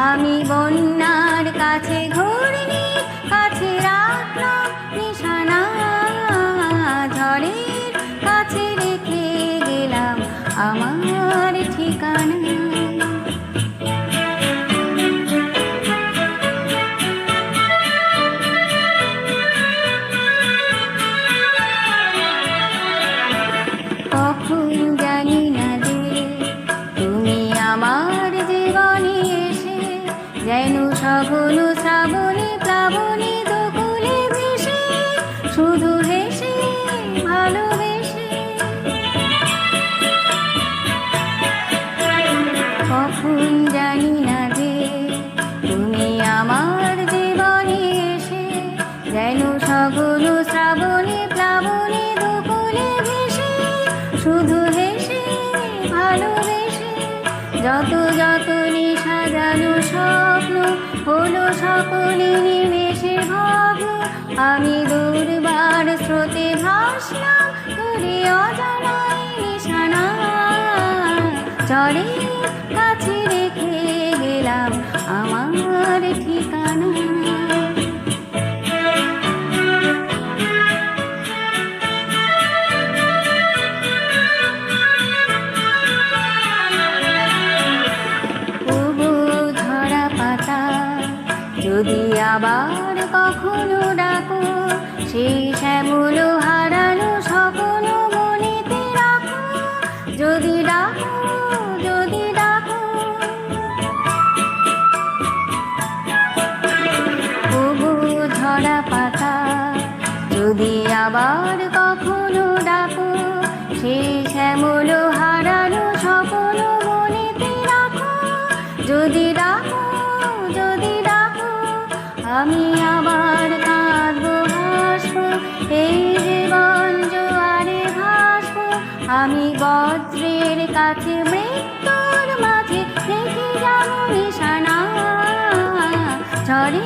আমি বন্যার কাছে ঘূর্ণি কাছে রাখলাম নিশানা, ঝড়ের কাছে রেখে গেলাম আমার ঠিকানা। কখন জানি না যে তুমি আমার জীবনে এসে যেন সঘন শ্রাবণে প্লাবনে দুকুলে ভেসে, শুধু হেসে ভালোবেসে। কখন জানি না যে তুমি আমার জীবনে এসে যেন সঘন শ্রাবণে প্লাবনে দুকুলে ভেসে, শুধু হেসে ভালোবেসে। যত যত সাজানো স্বপ্ন হলো সকলে নিমেষে ভগ্ন, আমি দুর্বার স্রোতে ভাসলাম দূরে অজানায় নিশানা, ঝড়ের কাছে রেখে গেলাম আমার ঠিকানা। যদি আবার কখনো ডাকো, সেই শ্যামল হারানো স্বপ্ন মনেতে রাখো। যদি ডাকো, যদি ডাকো, ওগো ঝরা পাতা। যদি আবার কখনো ডাকো, সেই শ্যামল হারানো স্বপ্ন মনেতে রাখো। যদি ডাকো, যদি ডাকো, আমি আবার কাঁদবো হাসবো, এই জীবন জোয়ারে ভাসবো। আমি বজ্রের কাছে মৃত্যুর মাঝে রেখে যাবো নিশানা, ঝড়ে